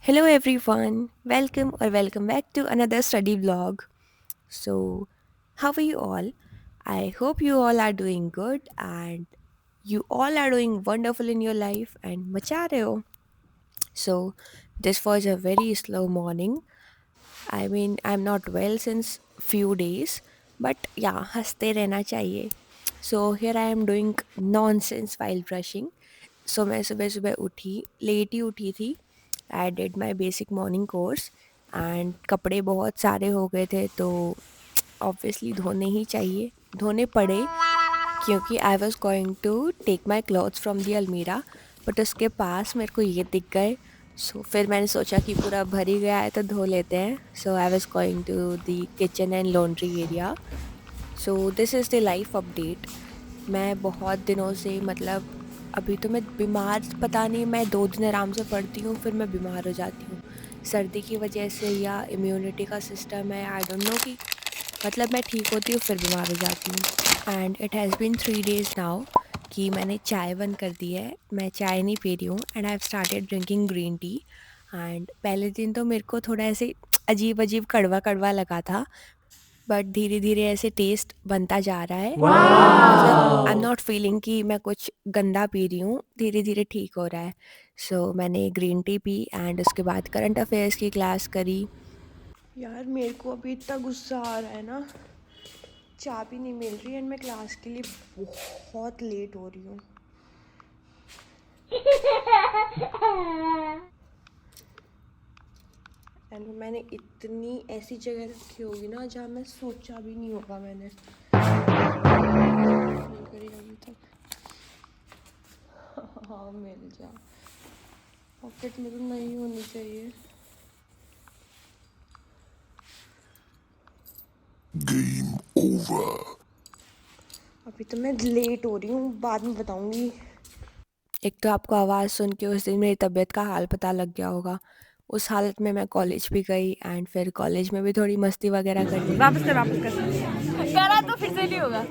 Hello everyone, welcome back to another study vlog. So, how are you all? I hope you all are doing good and you all are doing wonderful in your life and macha rahe ho. So, this was a very slow morning. I'm not well since few days, but yeah, हंसते रहना चाहिए. So, here I am doing nonsense while brushing. So मैं सुबह सुबह उठी, late ही उठी थी. I did my basic morning course and कपड़े बहुत सारे हो गए थे तो ऑब्वियसली धोने ही चाहिए, धोने पड़े क्योंकि I was going to take my clothes from the almirah. But उसके पास मेरे को ये दिख गए. सो फिर मैंने सोचा कि पूरा भर ही गया है तो धो लेते हैं. So I was going to the kitchen and laundry area. So this is the life update. मैं बहुत दिनों से अभी तो मैं बीमार, पता नहीं, मैं 2 दिन आराम से पड़ती हूँ फिर मैं बीमार हो जाती हूँ. सर्दी की वजह से या इम्यूनिटी का सिस्टम है, आई डोंट नो कि मैं ठीक होती हूँ फिर बीमार हो जाती हूँ. And it has been 3 days now कि मैंने चाय बंद कर दी है. मैं चाय नहीं पी रही हूँ and I have started drinking green tea. And पहले दिन तो मेरे को थोड़ा ऐसे अजीब अजीब कड़वा कड़वा लगा था, बट धीरे-धीरे ऐसे टेस्ट बनता जा रहा है. आई एम नॉट फीलिंग कि मैं कुछ गंदा पी रही हूँ, धीरे-धीरे ठीक हो रहा है. सो मैंने ग्रीन टी पी एंड उसके बाद करंट अफेयर्स की क्लास करी. यार मेरे को अभी इतना गुस्सा आ रहा है ना, चाबी नहीं मिल रही एंड मैं क्लास के लिए बहुत लेट हो रही हूँ. एंड मैंने इतनी ऐसी जगह रखी होगी ना जहाँ मैं सोचा भी नहीं होगा मैंने. नहीं करी अभी तक. हाँ मिल जा. पॉकेट में तो नहीं होनी चाहिए. Game over. अभी तो मैं लेट हो रही हूँ, बाद में बताऊंगी. एक तो आपको आवाज़ सुन के उस दिन मेरी तबीयत का हाल पता लग गया होगा. उस हालत में मैं कॉलेज भी गई एंड फिर कॉलेज में भी थोड़ी मस्ती वगैरह कर ली. वापस कर करा तो फिर से नहीं होगा.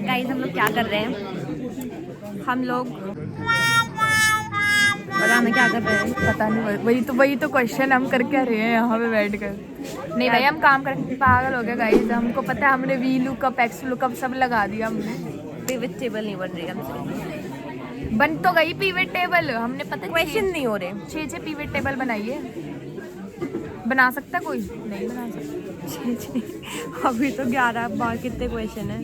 गाइस हम लोग क्या कर रहे हैं, हम लोग पता नहीं क्या कर रहे हैं. पता नहीं, वही तो क्वेश्चन हम कर क्या रहे हैं यहाँ पे बैठ कर. नहीं भाई, हम काम करके पागल हो गए गाइस. हमको पता है, हमने वी लुकअप एक्स लुकअप सब लगा दिया हमने. पिवट टेबल नहीं बन रही हमसे. बन तो गई पीवेट टेबल. हमने पता क्वेश्चन नहीं हो रहे. 6 पीवेट टेबल बनाई है. बना सकता कोई? नहीं बना सकता. अभी तो 11 बार कितने क्वेश्चन है?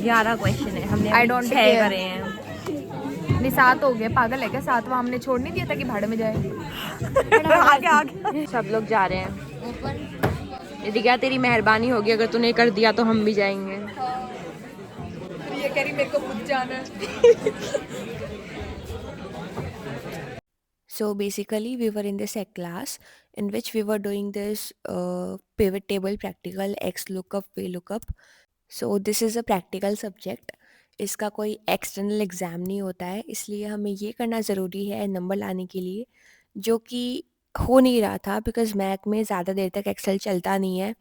11 क्वेश्चन है. हमने I don't 6 care. करे हैं. नहीं, 7 हो गए. पागल है क्या? 7वां हमने छोड़ नहीं दिया था कि भाड़ में जाए. आगे आगे सब लोग जा रहे हैं. यदि क्या तेरी मेहरबानी होगी, अगर तूने कर दिया तो हम भी जाएंगे. ये कह रही मेरे को खुद जाना है. So basically, we were in this ec class in which we were doing this pivot table practical, X lookup, Y lookup. So this is a practical subject. इसका कोई एक्सटर्नल एग्ज़ाम नहीं होता है, इसलिए हमें ये करना ज़रूरी है नंबर लाने के लिए, जो कि हो नहीं रहा था बिकॉज़ मैथ में ज़्यादा देर तक एक्सेल चलता नहीं है.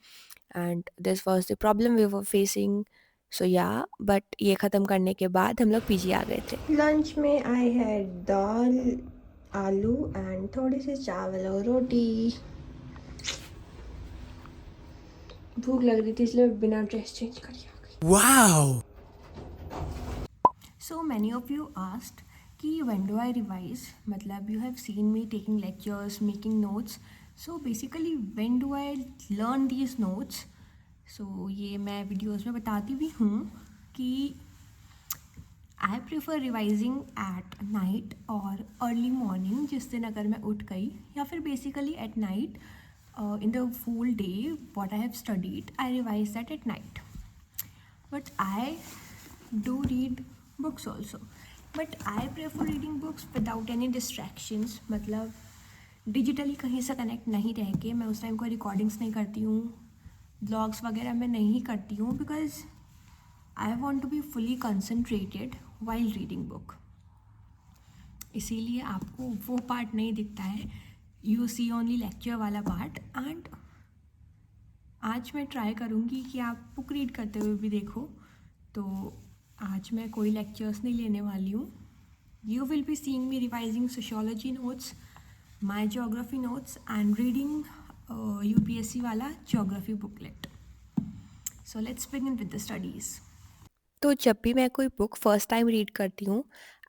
And this was the problem we were facing. So yeah, but ये ख़त्म करने के बाद हम लोग पीजी आ गए थे. लंच में आई हैड दाल, आलू एंड थोड़ी सी चावल और रोटी. भूख लग रही थी इसलिए बिना ड्रेस चेंज कर आ गई. Wow. So many of you asked कि when do I revise, मतलब you have seen me taking lectures, making notes. So basically when do I learn these notes? So ये मैं वीडियोस में बताती भी हूँ कि I prefer revising at night और अर्ली मॉर्निंग, जिस दिन अगर मैं उठ गई, या फिर basically at night. In the full day what I have studied I revise that at night. But I do read books also, but I prefer reading books without any distractions. मतलब digitally कहीं से connect नहीं रह के. मैं उस time कोई recordings नहीं करती हूँ, ब्लॉग्स वगैरह मैं नहीं करती हूँ, because I want to be fully concentrated while reading book. इसीलिए आपको वो पार्ट नहीं दिखता है, यू सी ओनली लेक्चर वाला पार्ट. एंड आज मैं ट्राई करूँगी कि आप बुक रीड करते हुए भी देखो. तो आज मैं कोई लेक्चर्स नहीं लेने वाली हूँ. You will be seeing me revising sociology notes, my geography notes, and reading UPSC wala geography booklet. So let's begin with the studies. तो जब भी मैं कोई बुक फर्स्ट टाइम रीड करती हूँ,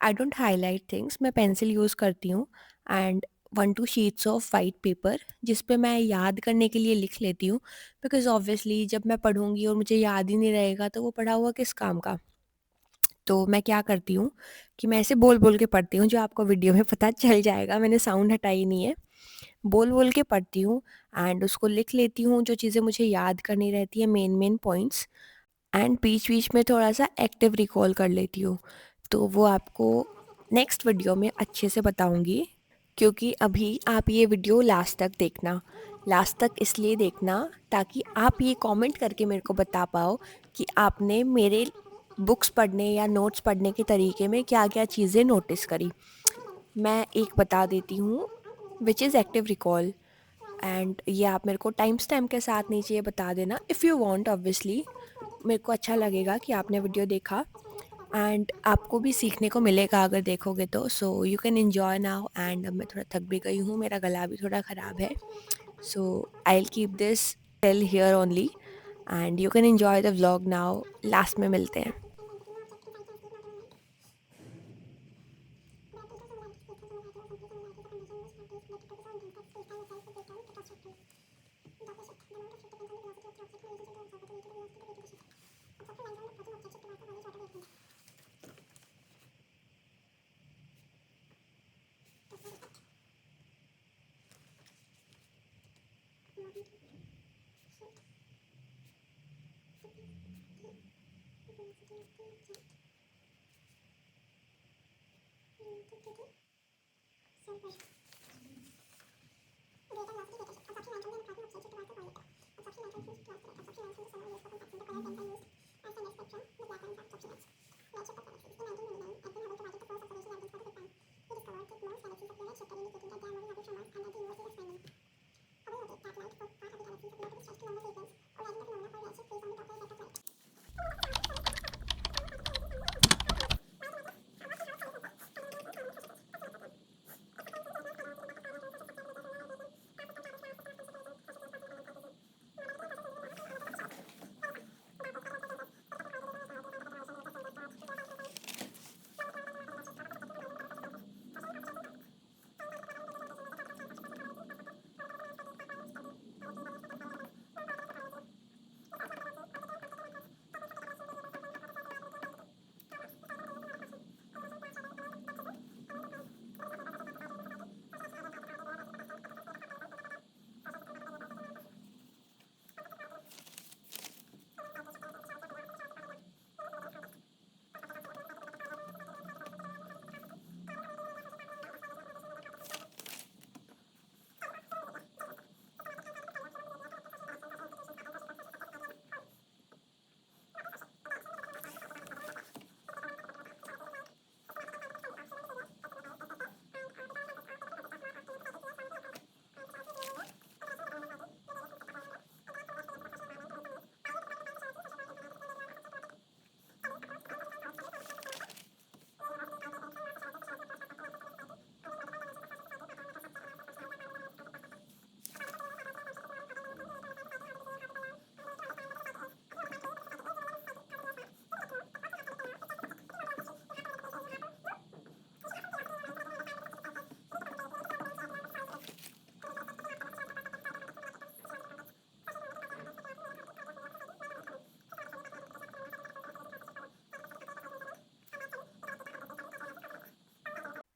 आई डोंट हाईलाइट थिंग्स, मैं pencil use करती हूँ and 1-2 sheets of white paper जिस पे मैं याद करने के लिए लिख लेती हूँ, बिकॉज़ ऑब्वियसली जब मैं पढ़ूँगी और मुझे याद ही नहीं रहेगा तो वो पढ़ा हुआ किस काम का। तो मैं क्या करती हूँ कि मैं ऐसे बोल-बोल के पढ़ती हूँ, जो आपको वीडियो में पता चल जाएगा, मैंने साउंड हटाई नहीं है। बोल-बोल के पढ़ती हूँ एंड उसको लिख लेती हूँ, जो चीज़ें मुझे याद करनी रहती है, मेन-मेन पॉइंट्स, एंड बीच-बीच में थोड़ा-सा एक्टिव रिकॉल कर लेती हूँ। तो वो आपको नेक्स्ट वीडियो में अच्छे से बताऊँगी, क्योंकि अभी आप ये वीडियो लास्ट तक देखना। लास्ट तक इसलिए देखना ताकि आप ये कमेंट करके मेरे को बता पाओ कि आपने मेरे बुक्स पढ़ने या नोट्स पढ़ने के तरीके में क्या-क्या चीज़ें नोटिस करी। मैं एक बता देती हूँ, which is active recall, and ये आप मेरे को टाइम स्टैम्प के साथ नीचे ये बता देना इफ़ यू वांट, ऑब्वियसली मेरे को अच्छा लगेगा कि आपने वीडियो देखा एंड आपको भी सीखने को मिलेगा अगर देखोगे तो। So you can enjoy now, and अब मैं थोड़ा थक भी गई हूँ, मेरा गला भी थोड़ा ख़राब है, so I will keep this till here only and you can enjoy the vlog now. Last में मिलते हैं।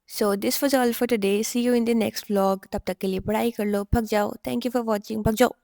So this was all for today, see you in the next vlog. तब तक के लिए पढ़ाई कर लो, भग जाओ। थैंक यू फॉर वॉचिंग, भग जाओ।